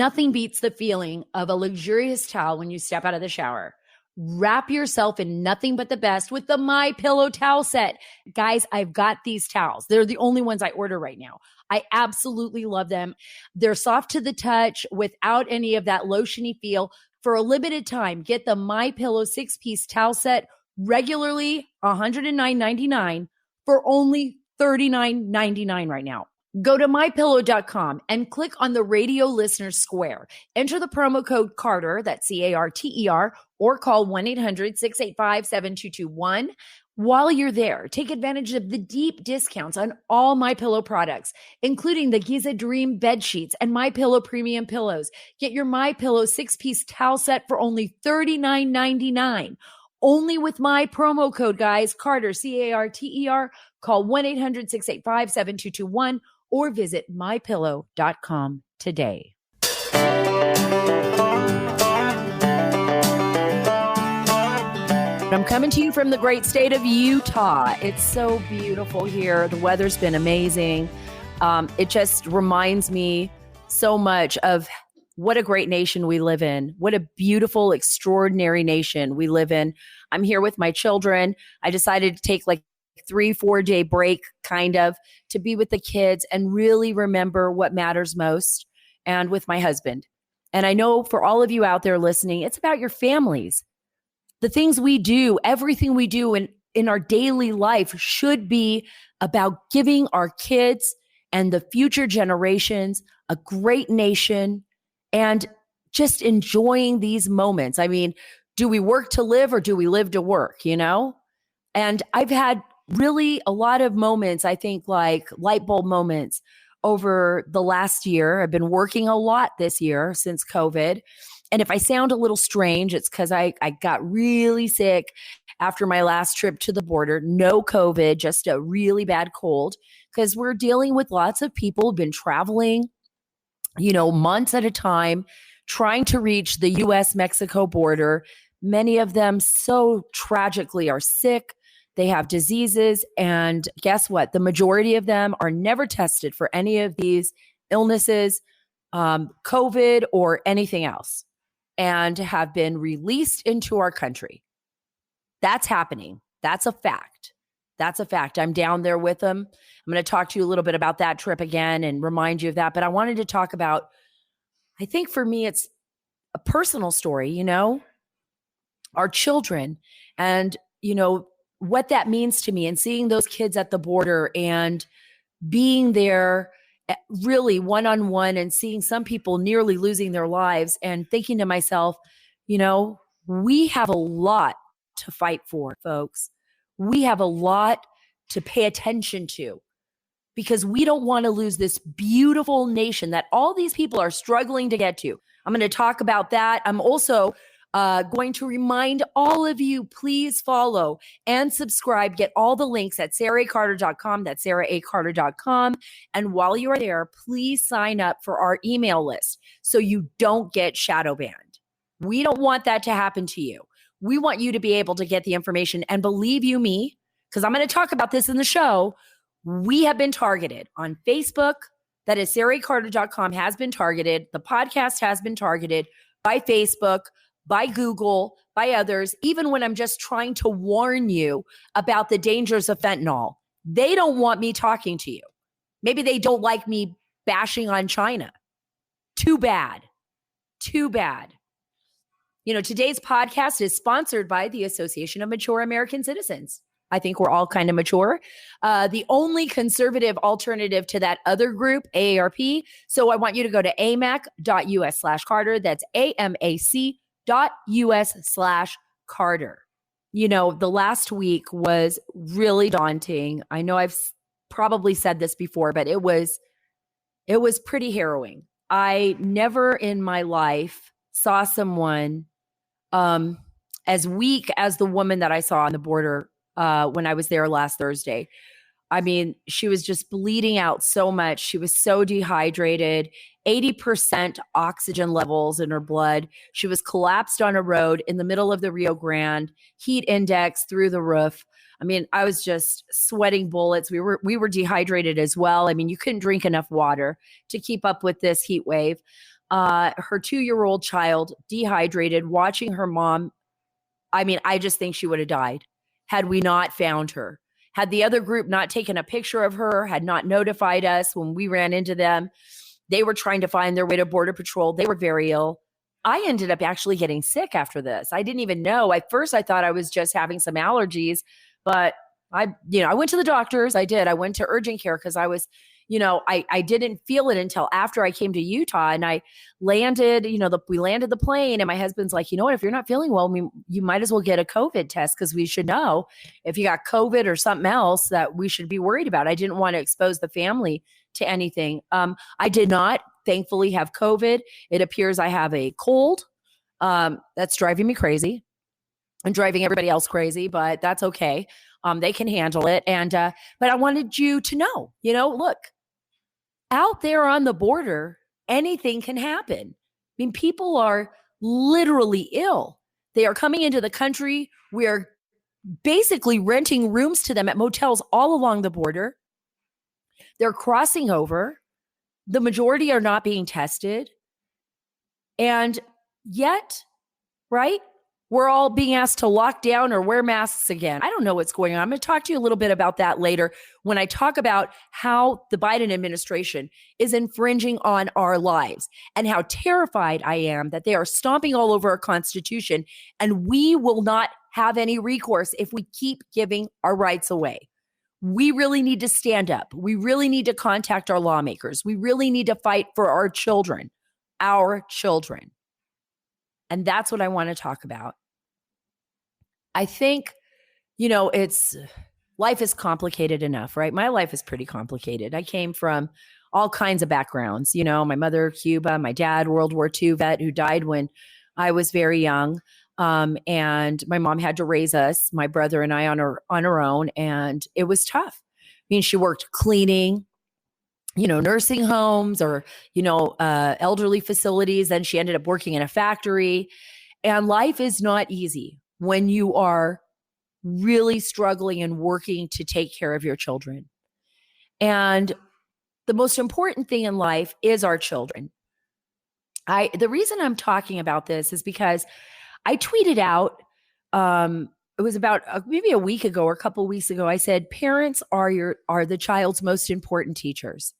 Nothing beats the feeling of a luxurious towel when you step out of the shower. Wrap yourself in nothing but the best with the My Pillow towel set. Guys, I've got these towels. They're the only ones I order right now. I absolutely love them. They're soft to the touch without any of that lotiony feel. For a limited time, get the My Pillow 6-piece towel set regularly $109.99 for only $39.99 right now. Go to mypillow.com and click on the radio listener square. Enter the promo code Carter, that's CARTER, or call 1-800-685-7221. While you're there, take advantage of the deep discounts on all MyPillow products, including the Giza Dream bed sheets and MyPillow premium pillows. Get your MyPillow 6-piece towel set for only $39.99. Only with my promo code, guys, Carter, CARTER. Call 1-800-685-7221 or visit mypillow.com today. I'm coming to you from the great state of Utah. It's so beautiful here. The weather's been amazing. It just reminds me so much of what a great nation we live in. What a beautiful, extraordinary nation we live in. I'm here with my children. I decided to take like 3-4 day break kind of to be with the kids and really remember what matters most, and with my husband. And I know for all of you out there listening, it's about your families. The things we do, everything we do in our daily life should be about giving our kids and the future generations a great nation and just enjoying these moments. I mean, do we work to live or do we live to work, you know? And I've had really a lot of moments, I think, like light bulb moments over the last year. I've been working a lot this year since COVID. And if I sound a little strange, it's because I got really sick after my last trip to the border. No COVID, just a really bad cold, because we're dealing with lots of people who've been traveling, you know, months at a time, trying to reach the US-Mexico border. Many of them so tragically are sick. They have diseases. And guess what? The majority of them are never tested for any of these illnesses, COVID or anything else, and have been released into our country. That's happening. That's a fact. That's a fact. I'm down there with them. I'm going to talk to you a little bit about that trip again and remind you of that. But I wanted to talk about, I think for me, it's a personal story, you know, our children and, you know, what that means to me, and seeing those kids at the border and being there really one-on-one and seeing some people nearly losing their lives and thinking to myself, you know, we have a lot to fight for, folks. We have a lot to pay attention to, because we don't want to lose this beautiful nation that all these people are struggling to get to. I'm going to talk about that. I'm also going to remind all of you, please follow and subscribe. Get all the links at saracarter.com. That's saracarter.com. And while you are there, please sign up for our email list so you don't get shadow banned. We don't want that to happen to you. We want you to be able to get the information. And believe you me, because I'm going to talk about this in the show, we have been targeted on Facebook. That is saracarter.com has been targeted. The podcast has been targeted by Facebook, by Google, by others. Even when I'm just trying to warn you about the dangers of fentanyl, they don't want me talking to you. Maybe they don't like me bashing on China. Too bad. Too bad. You know, today's podcast is sponsored by the Association of Mature American Citizens. I think we're all kind of mature. The only conservative alternative to that other group, AARP. So I want you to go to amac.us/Carter. That's AMAC.us/Carter. You know, the last week was really daunting. I know I've probably said this before, but it was pretty harrowing. I never in my life saw someone as weak as the woman that I saw on the border when I was there last Thursday. I mean, she was just bleeding out so much. She was so dehydrated, 80% oxygen levels in her blood. She was collapsed on a road in the middle of the Rio Grande, heat index through the roof. I mean, I was just sweating bullets. We were dehydrated as well. I mean, you couldn't drink enough water to keep up with this heat wave. her 2-year-old child dehydrated, watching her mom. I mean, I just think she would have died had we not found her. Had the other group not taken a picture of her, had not notified us when we ran into them. They were trying to find their way to Border Patrol. They were very ill. I ended up actually getting sick after this. I didn't even know. At first, I thought I was just having some allergies, but I went to the doctors. I did. I went to urgent care because I was, I didn't feel it until after I came to Utah, and I landed, we landed the plane, and my husband's like, you know what, if you're not feeling well, you might as well get a COVID test because we should know if you got COVID or something else that we should be worried about. I didn't want to expose the family to anything. I did not, thankfully, have COVID. It appears I have a cold. That's driving me crazy and driving everybody else crazy, but that's okay. They can handle it. And, but I wanted you to know, look, out there on the border, anything can happen. I mean, people are literally ill. They are coming into the country. We're basically renting rooms to them at motels all along the border. They're crossing over. The majority are not being tested. And yet, right, we're all being asked to lock down or wear masks again. I don't know what's going on. I'm going to talk to you a little bit about that later when I talk about how the Biden administration is infringing on our lives and how terrified I am that they are stomping all over our Constitution, and we will not have any recourse if we keep giving our rights away. We really need to stand up. We really need to contact our lawmakers. We really need to fight for our children. And that's what I want to talk about. I think, life is complicated enough, right? My life is pretty complicated. I came from all kinds of backgrounds. My mother, Cuba, my dad, World War II vet who died when I was very young. And my mom had to raise us, my brother and I, on her own. And it was tough. I mean, she worked cleaning, nursing homes or, elderly facilities. Then she ended up working in a factory. And life is not easy when you are really struggling and working to take care of your children. And the most important thing in life is our children. The reason I'm talking about this is because I tweeted out, it was about maybe a week ago or a couple of weeks ago, I said, parents are the child's most important teachers.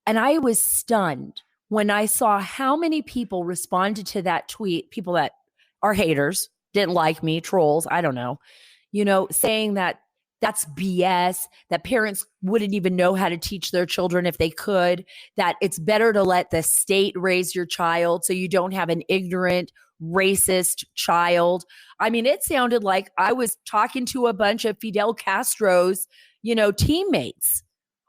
And I was stunned when I saw how many people responded to that tweet, people that are haters, didn't like me, trolls, I don't know, saying that that's BS, that parents wouldn't even know how to teach their children if they could, that it's better to let the state raise your child so you don't have an ignorant, racist child. I mean, it sounded like I was talking to a bunch of Fidel Castro's, teammates,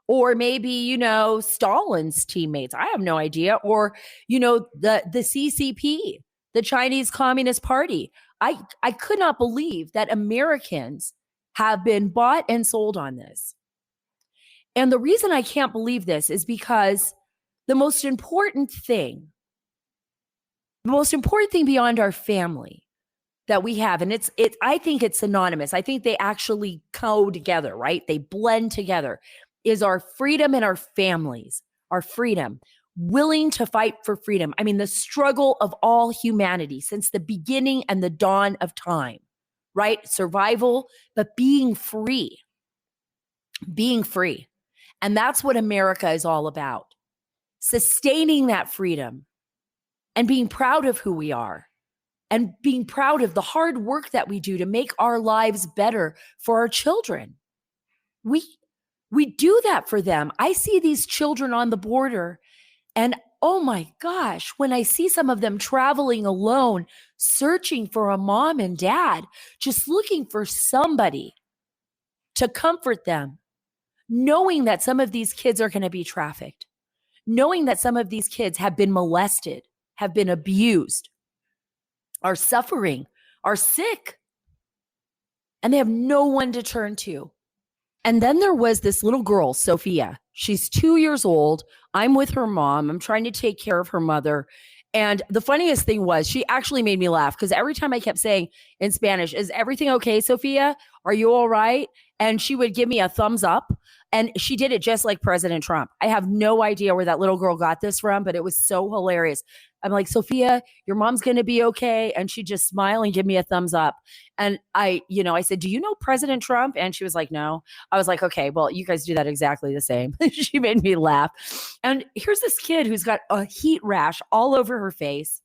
or maybe, Stalin's teammates. I have no idea. Or, the CCP, the Chinese Communist Party. I could not believe that Americans have been bought and sold on this. And the reason I can't believe this is because the most important thing beyond our family that we have, and I think it's synonymous. I think they actually go together, right? They blend together, is our freedom and our families, our freedom. Willing to fight for freedom. I mean, the struggle of all humanity since the beginning and the dawn of time, right? Survival, but being free. And that's what America is all about. Sustaining that freedom and being proud of who we are and being proud of the hard work that we do to make our lives better for our children. We do that for them. I see these children on the border. And oh my gosh, when I see some of them traveling alone, searching for a mom and dad, just looking for somebody to comfort them, knowing that some of these kids are going to be trafficked, knowing that some of these kids have been molested, have been abused, are suffering, are sick, and they have no one to turn to. And then there was this little girl, Sophia. She's 2 years old. I'm with her mom. I'm trying to take care of her mother. And the funniest thing was she actually made me laugh because every time I kept saying in Spanish, is everything okay, Sophia? Are you all right? And she would give me a thumbs up. And she did it just like President Trump. I have no idea where that little girl got this from, but it was so hilarious. I'm like, Sophia, your mom's going to be okay. And she just smiled and give me a thumbs up. And I said, do you know President Trump? And she was like, no. I was like, okay, well, you guys do that exactly the same. She made me laugh. And here's this kid who's got a heat rash all over her face,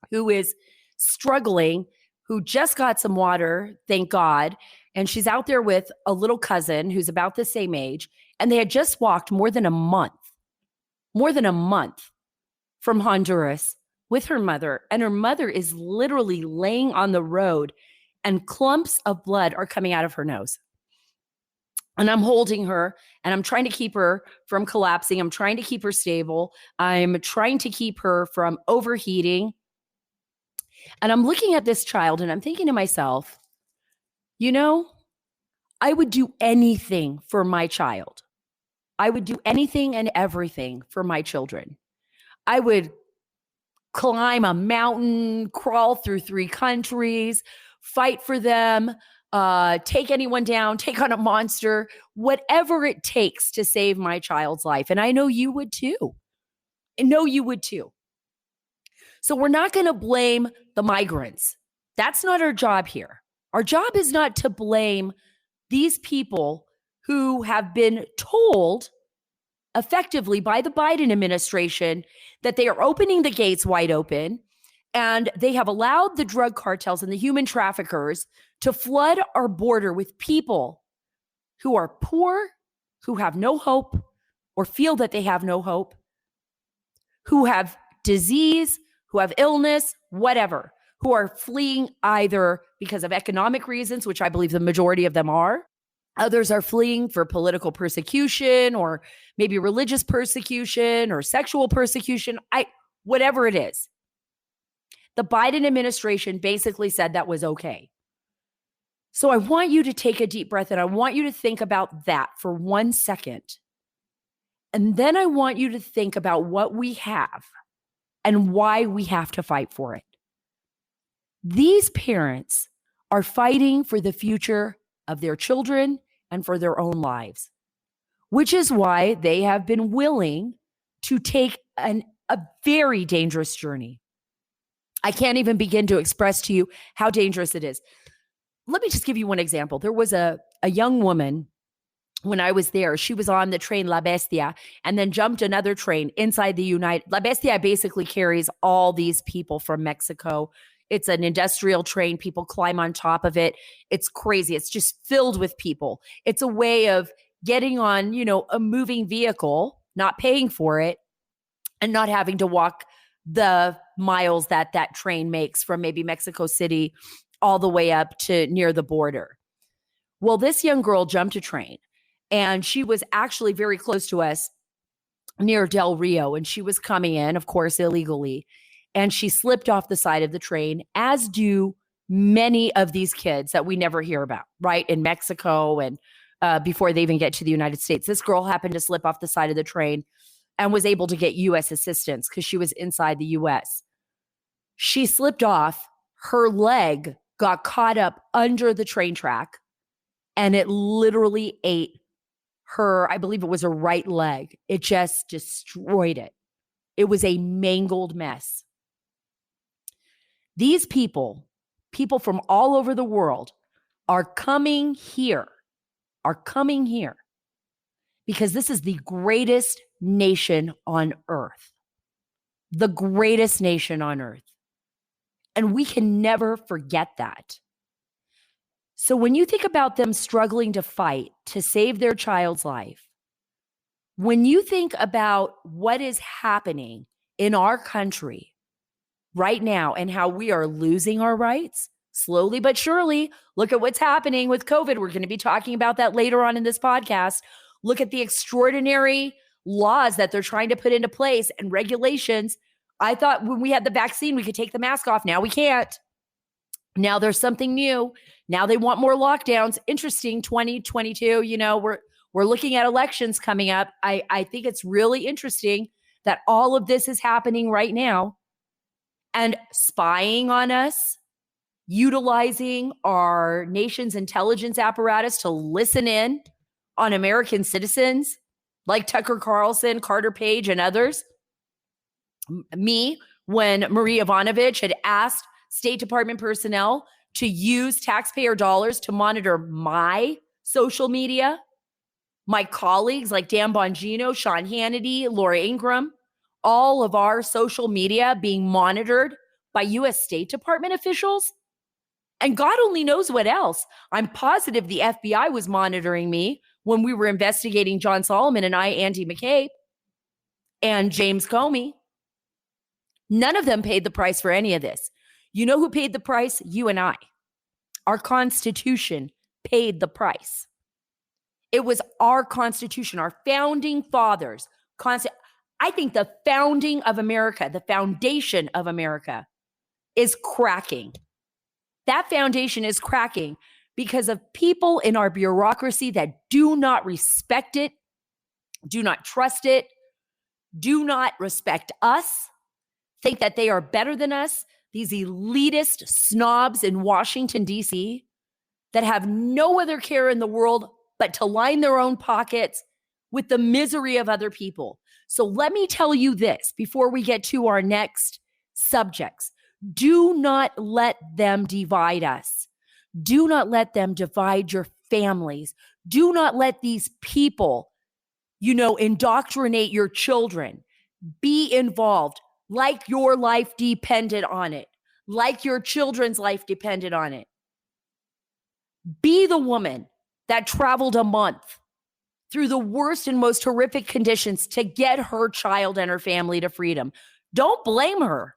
who is struggling, who just got some water, thank God. And she's out there with a little cousin who's about the same age. And they had just walked more than a month from Honduras with her mother. And her mother is literally laying on the road and clumps of blood are coming out of her nose. And I'm holding her and I'm trying to keep her from collapsing. I'm trying to keep her stable. I'm trying to keep her from overheating. And I'm looking at this child and I'm thinking to myself, I would do anything for my child. I would do anything and everything for my children. I would climb a mountain, crawl through 3 countries, fight for them, take anyone down, take on a monster, whatever it takes to save my child's life. And I know you would too. So we're not going to blame the migrants. That's not our job here. Our job is not to blame these people who have been told effectively by the Biden administration that they are opening the gates wide open, and they have allowed the drug cartels and the human traffickers to flood our border with people who are poor, who have no hope or feel that they have no hope, who have disease, who have illness, whatever, who are fleeing either because of economic reasons, which I believe the majority of them are. Others are fleeing for political persecution or maybe religious persecution or sexual persecution, whatever it is. The Biden administration basically said that was okay. So I want you to take a deep breath and I want you to think about that for 1 second. And then I want you to think about what we have and why we have to fight for it. These parents are fighting for the future of their children and for their own lives, which is why they have been willing to take a very dangerous journey. I can't even begin to express to you how dangerous it is. Let me just give you one example. There was a young woman when I was there. She was on the train La Bestia and then jumped another train inside the La Bestia basically carries all these people from Mexico. It's an industrial train. People climb on top of it. It's crazy. It's just filled with people. It's a way of getting on, a moving vehicle, not paying for it, and not having to walk the miles that train makes from maybe Mexico City all the way up to near the border. Well, this young girl jumped a train and she was actually very close to us near Del Rio, and she was coming in, of course, illegally. And she slipped off the side of the train, as do many of these kids that we never hear about, right? In Mexico and before they even get to the United States. This girl happened to slip off the side of the train and was able to get U.S. assistance because she was inside the U.S. She slipped off. Her leg got caught up under the train track, and it literally ate her, I believe it was her right leg. It just destroyed it. It was a mangled mess. These people from all over the world are coming here because this is the greatest nation on earth. The greatest nation on earth. And we can never forget that. So when you think about them struggling to fight to save their child's life, when you think about what is happening in our country right now and how we are losing our rights slowly but surely, look at what's happening with COVID. We're going to be talking about that later on in this podcast. Look at the extraordinary laws that they're trying to put into place and regulations. I thought when we had the vaccine, we could take the mask off. Now we can't. Now there's something new. Now they want more lockdowns. Interesting, 2022, we're looking at elections coming up. I think it's really interesting that all of this is happening right now and spying on us, utilizing our nation's intelligence apparatus to listen in on American citizens like Tucker Carlson, Carter Page, and others. Me, when Marie Yovanovitch had asked State Department personnel to use taxpayer dollars to monitor my social media, my colleagues like Dan Bongino, Sean Hannity, Laura Ingraham, all of our social media being monitored by US State Department officials. And God only knows what else. I'm positive the FBI was monitoring me when we were investigating John Solomon and Andy McCabe and James Comey. None of them paid the price for any of this. You know who paid the price? You and I. Our Constitution paid the price. It was our Constitution, our founding fathers. I think the founding of America, the foundation of America is cracking. That foundation is cracking because of people in our bureaucracy that do not respect it, do not trust it, do not respect us, think that they are better than us. These elitist snobs in Washington, D.C. that have no other care in the world but to line their own pockets with the misery of other people. So let me tell you this before we get to our next subjects. Do not let them divide us. Do not let them divide your families. Do not let these people, indoctrinate your children. Be involved like your life depended on it, like your children's life depended on it. Be the woman that traveled a month through the worst and most horrific conditions to get her child and her family to freedom. Don't blame her.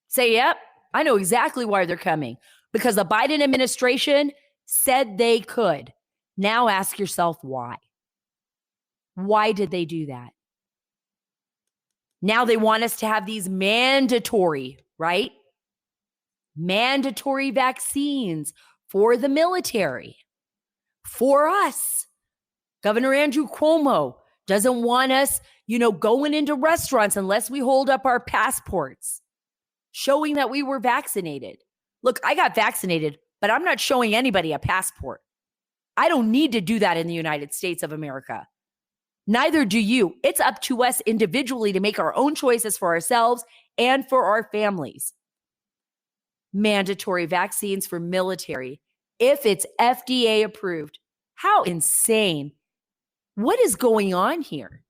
Say, yep, I know exactly why they're coming. Because the Biden administration said they could. Now ask yourself why. Why did they do that? Now they want us to have these mandatory, right? Mandatory vaccines for the military, for us. Governor Andrew Cuomo doesn't want us, going into restaurants unless we hold up our passports, showing that we were vaccinated. Look, I got vaccinated, but I'm not showing anybody a passport. I don't need to do that in the United States of America. Neither do you. It's up to us individually to make our own choices for ourselves and for our families. Mandatory vaccines for military, if it's FDA approved. How insane. What is going on here?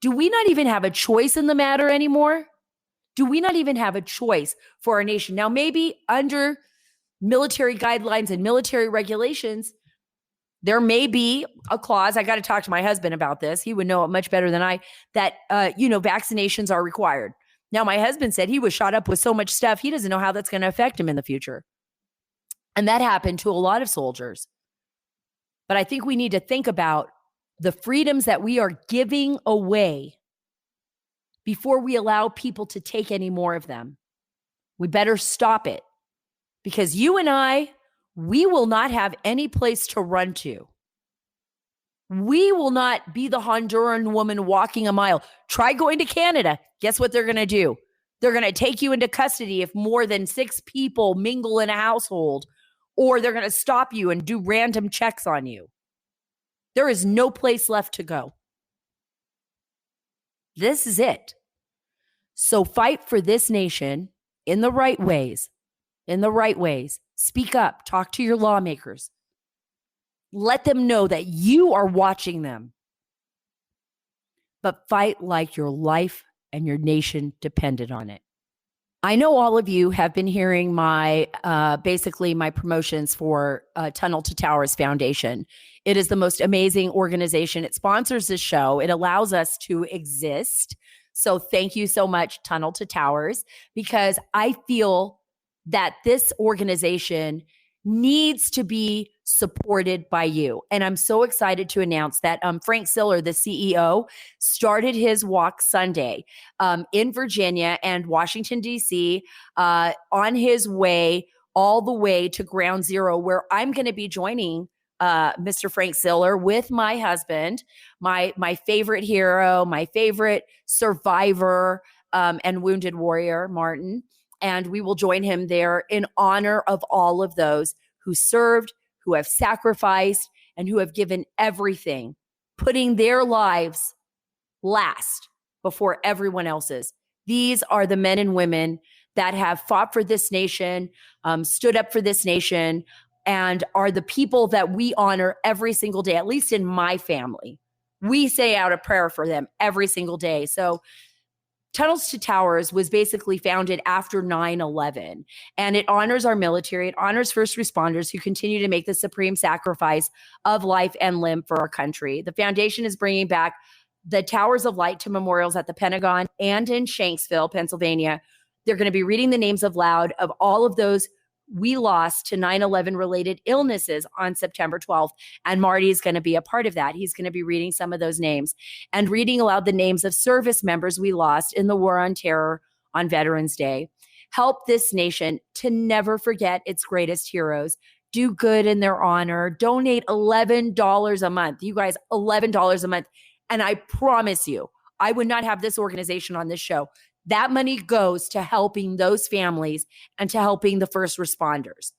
Do we not even have a choice in the matter anymore? Do we not even have a choice for our nation? Now, maybe under military guidelines and military regulations, there may be a clause. I got to talk to my husband about this. He would know it much better than I, that, vaccinations are required. Now, my husband said he was shot up with so much stuff, he doesn't know how that's going to affect him in the future. And that happened to a lot of soldiers. But I think we need to think about the freedoms that we are giving away before we allow people to take any more of them. We better stop it, because you and I, we will not have any place to run to. We will not be the Honduran woman walking a mile. Try going to Canada. Guess what they're going to do? They're going to take you into custody if more than 6 people mingle in a household, or they're going to stop you and do random checks on you. There is no place left to go. This is it. So fight for this nation in the right ways. Speak up. Talk to your lawmakers. Let them know that you are watching them. But fight like your life and your nation depended on it. I know all of you have been hearing my promotions for Tunnel to Towers Foundation. It is the most amazing organization. It sponsors this show. It allows us to exist. So thank you so much, Tunnel to Towers, because I feel that this organization needs to be supported by you. And I'm so excited to announce that Frank Siller, the CEO, started his walk Sunday in Virginia and Washington, D.C., on his way all the way to Ground Zero, where I'm going to be joining Mr. Frank Siller with my husband, my favorite hero, my favorite survivor and wounded warrior, Martin. And we will join him there in honor of all of those who served, who have sacrificed, and who have given everything, putting their lives last before everyone else's. These are the men and women that have fought for this nation, stood up for this nation, and are the people that we honor every single day, at least in my family. We say out a prayer for them every single day. So Tunnels to Towers was basically founded after 9/11, and it honors our military. It honors first responders who continue to make the supreme sacrifice of life and limb for our country. The foundation is bringing back the Towers of Light to memorials at the Pentagon and in Shanksville, Pennsylvania. They're going to be reading the names aloud of all of those we lost to 9/11 related illnesses on September 12th. And Marty is going to be a part of that. He's going to be reading some of those names and reading aloud the names of service members we lost in the War on Terror on Veterans Day. Help this nation to never forget its greatest heroes. Do good in their honor. Donate $11 a month. You guys, $11 a month. And I promise you, I would not have this organization on this show. That money goes to helping those families and to helping the first responders.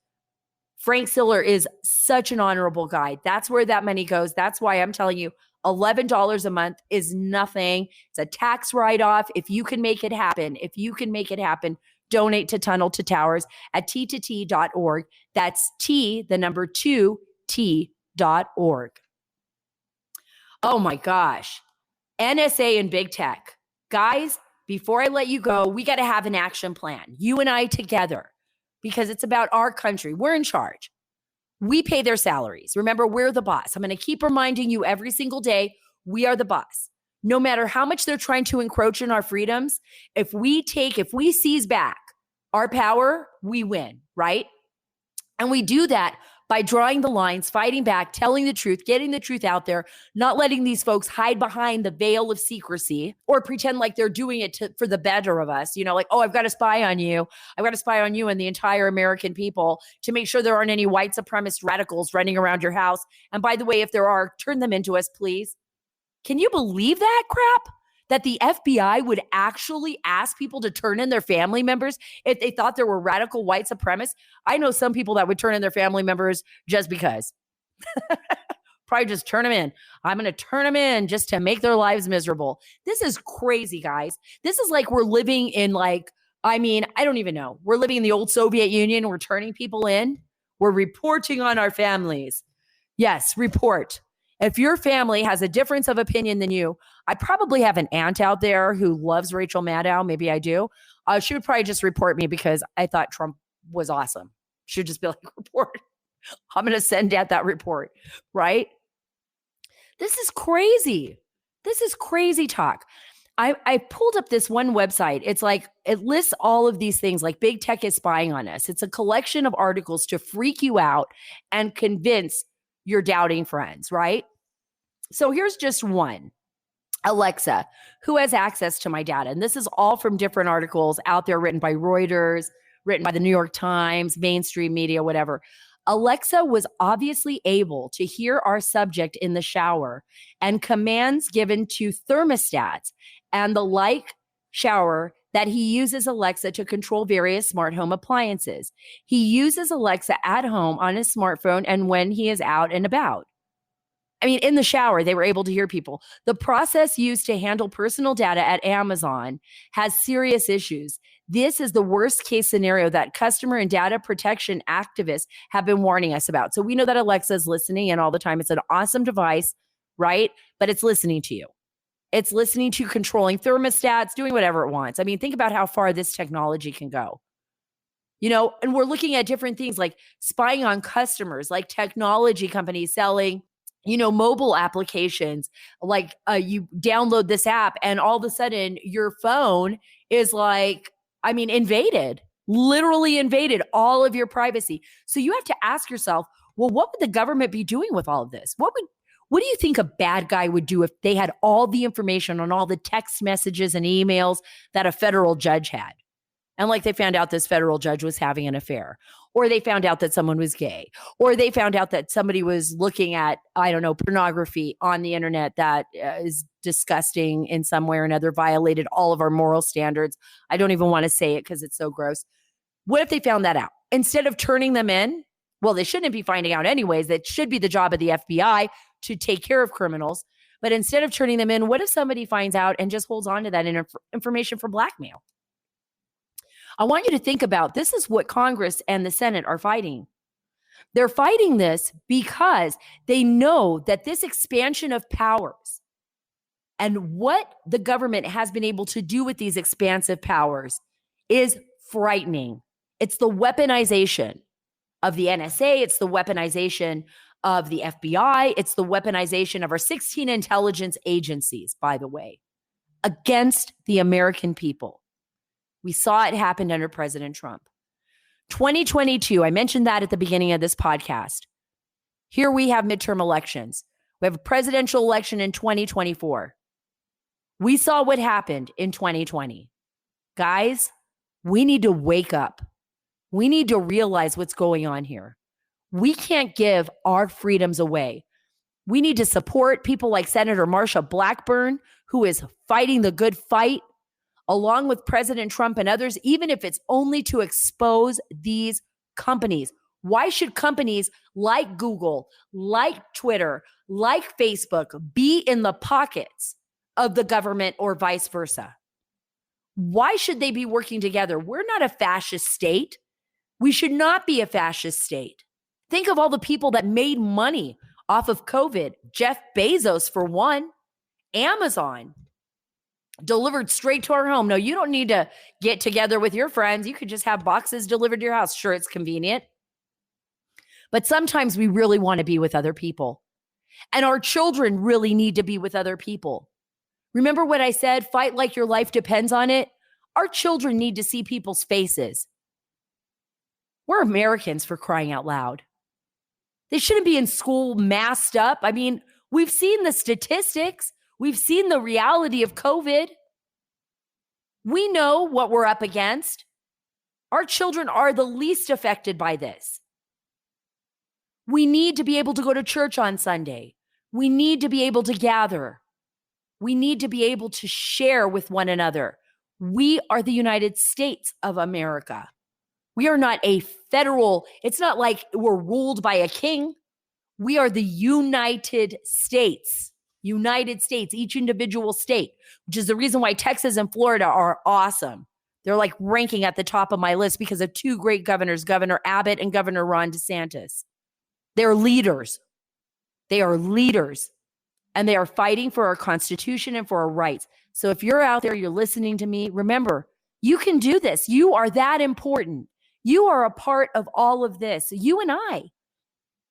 Frank Siller is such an honorable guy. That's where that money goes. That's why I'm telling you, $11 a month is nothing. It's a tax write-off. If you can make it happen, donate to Tunnel to Towers at t2t.org. That's T, the number 2, T.org. Oh my gosh. NSA and big tech. Guys, before I let you go, we got to have an action plan. You and I together, because it's about our country. We're in charge. We pay their salaries. Remember, we're the boss. I'm going to keep reminding you every single day, we are the boss. No matter how much they're trying to encroach in our freedoms, if we seize back our power, we win, right? And we do that by drawing the lines, fighting back, telling the truth, getting the truth out there, not letting these folks hide behind the veil of secrecy or pretend like they're doing it for the better of us. You know, like, oh, I've got to spy on you. I've got to spy on you and the entire American people to make sure there aren't any white supremacist radicals running around your house. And by the way, if there are, turn them into us, please. Can you believe that crap? That the FBI would actually ask people to turn in their family members if they thought there were radical white supremacists? I know some people that would turn in their family members just because. Probably just turn them in. I'm going to turn them in just to make their lives miserable. This is crazy, guys. This is like we're living in I don't even know. We're living in the old Soviet Union. We're turning people in. We're reporting on our families. Yes, report. If your family has a difference of opinion than you, I probably have an aunt out there who loves Rachel Maddow. Maybe I do. She would probably just report me because I thought Trump was awesome. She would just be like, report. I'm going to send out that report, right? This is crazy. This is crazy talk. I pulled up this one website. It's like, it lists all of these things like big tech is spying on us. It's a collection of articles to freak you out and convince your doubting friends, right? So here's just one. Alexa, who has access to my data? And this is all from different articles out there written by Reuters, written by the New York Times, mainstream media, whatever. Alexa was obviously able to hear our subject in the shower and commands given to thermostats and the like shower that he uses Alexa to control various smart home appliances. He uses Alexa at home on his smartphone and when he is out and about. I mean, in the shower, they were able to hear people. The process used to handle personal data at Amazon has serious issues. This is the worst case scenario that customer and data protection activists have been warning us about. So we know that Alexa is listening in all the time. It's an awesome device, right? But it's listening to you. It's listening to controlling thermostats, doing whatever it wants. I mean, think about how far this technology can go. You know, and we're looking at different things like spying on customers, like technology companies selling mobile applications, like you download this app and all of a sudden your phone is invaded, literally invaded all of your privacy. So you have to ask yourself, well, what would the government be doing with all of this? What do you think a bad guy would do if they had all the information on all the text messages and emails that a federal judge had? And they found out this federal judge was having an affair, or they found out that someone was gay, or they found out that somebody was looking at, pornography on the internet that is disgusting in some way or another, violated all of our moral standards. I don't even want to say it because it's so gross. What if they found that out? Instead of turning them in, Well, they shouldn't be finding out anyways. That should be the job of the FBI to take care of criminals. But instead of turning them in, what if somebody finds out and just holds on to that information for blackmail? I want you to think about this is what Congress and the Senate are fighting. They're fighting this because they know that this expansion of powers and what the government has been able to do with these expansive powers is frightening. It's the weaponization of the NSA. It's the weaponization of the FBI. It's the weaponization of our 16 intelligence agencies, by the way, against the American people. We saw it happen under President Trump. 2022, I mentioned that at the beginning of this podcast. Here we have midterm elections. We have a presidential election in 2024. We saw what happened in 2020. Guys, we need to wake up. We need to realize what's going on here. We can't give our freedoms away. We need to support people like Senator Marsha Blackburn, who is fighting the good fight, along with President Trump and others, even if it's only to expose these companies. Why should companies like Google, like Twitter, like Facebook be in the pockets of the government or vice versa? Why should they be working together? We're not a fascist state. We should not be a fascist state. Think of all the people that made money off of COVID. Jeff Bezos, for one. Amazon delivered straight to our home. No, you don't need to get together with your friends. You could just have boxes delivered to your house. Sure, it's convenient. But sometimes we really want to be with other people. And our children really need to be with other people. Remember what I said? Fight like your life depends on it. Our children need to see people's faces. We're Americans, for crying out loud. They shouldn't be in school masked up. I mean, we've seen the statistics. We've seen the reality of COVID. We know what we're up against. Our children are the least affected by this. We need to be able to go to church on Sunday. We need to be able to gather. We need to be able to share with one another. We are the United States of America. We are not a federal, it's not like we're ruled by a king. We are the United States, each individual state, which is the reason why Texas and Florida are awesome. They're like ranking at the top of my list because of two great governors, Governor Abbott and Governor Ron DeSantis. They're leaders. They are leaders, and they are fighting for our Constitution and for our rights. So if you're out there, you're listening to me, remember, you can do this. You are that important. You are a part of all of this. You and I,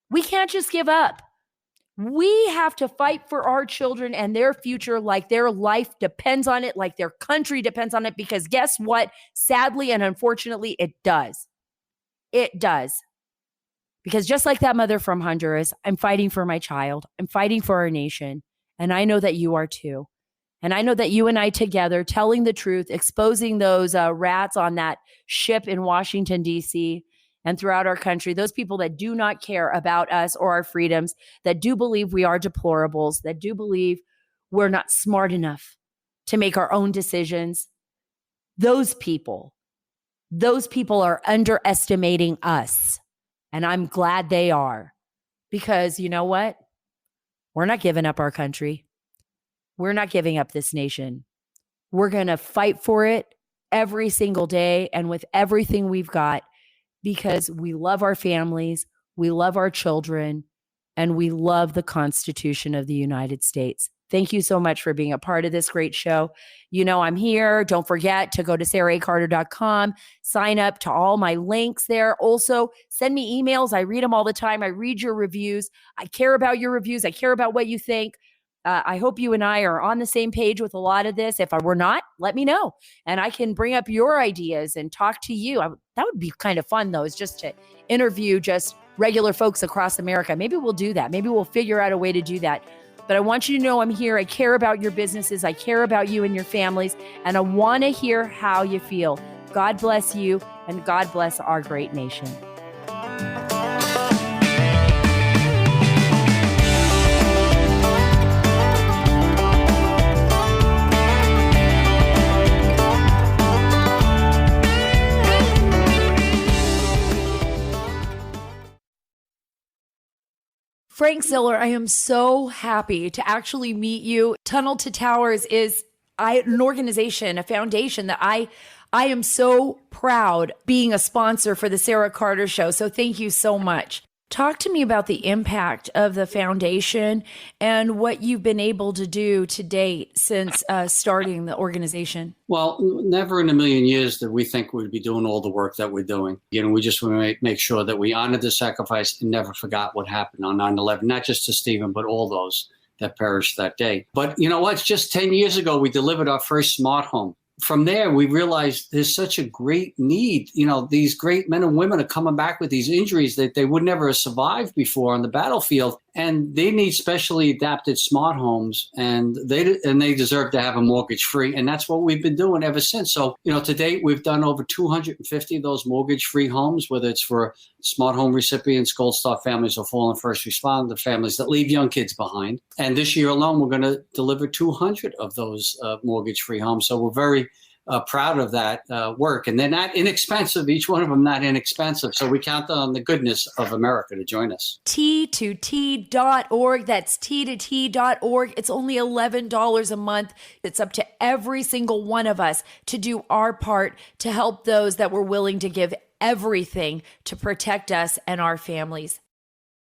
we can't just give up. We have to fight for our children and their future like their life depends on it, like their country depends on it, because guess what? Sadly and unfortunately, it does. It does. Because just like that mother from Honduras, I'm fighting for my child. I'm fighting for our nation. And I know that you are too. And I know that you and I together, telling the truth, exposing those rats on that ship in Washington, D.C., and throughout our country, those people that do not care about us or our freedoms, that do believe we are deplorables, that do believe we're not smart enough to make our own decisions, those people are underestimating us. And I'm glad they are, because you know what? We're not giving up our country. We're not giving up this nation. We're going to fight for it every single day and with everything we've got, because we love our families, we love our children, and we love the Constitution of the United States. Thank you so much for being a part of this great show. You know I'm here. Don't forget to go to SaraACarter.com, sign up to all my links there. Also, send me emails. I read them all the time. I read your reviews. I care about your reviews. I care about what you think. I hope you and I are on the same page with a lot of this. If we're not, let me know. And I can bring up your ideas and talk to you. That would be kind of fun, though, is just to interview just regular folks across America. Maybe we'll do that. Maybe we'll figure out a way to do that. But I want you to know I'm here. I care about your businesses. I care about you and your families. And I want to hear how you feel. God bless you, and God bless our great nation. Frank Ziller, I am so happy to actually meet you. Tunnel to Towers is an organization, a foundation that I am so proud being a sponsor for the Sara Carter Show. So thank you so much. Talk to me about the impact of the foundation and what you've been able to do to date since starting the organization. Well, never in a million years did we think we'd be doing all the work that we're doing. We just want to make sure that we honored the sacrifice and never forgot what happened on 9/11, not just to Stephen, but all those that perished that day. But you know what? Just 10 years ago, we delivered our first smart home. From there, we realized there's such a great need. These great men and women are coming back with these injuries that they would never have survived before on the battlefield. And they need specially adapted smart homes, and they deserve to have a mortgage free. And that's what we've been doing ever since. So, to date, we've done over 250 of those mortgage free homes, whether it's for smart home recipients, Gold Star families, or fallen first responder families that leave young kids behind. And this year alone, we're going to deliver 200 of those mortgage free homes. So we're very proud of that work. And they're not inexpensive. Each one of them not inexpensive. So we count on the goodness of America to join us. T2T.org. That's T2T.org. It's only $11 a month. It's up to every single one of us to do our part to help those that were willing to give everything to protect us and our families.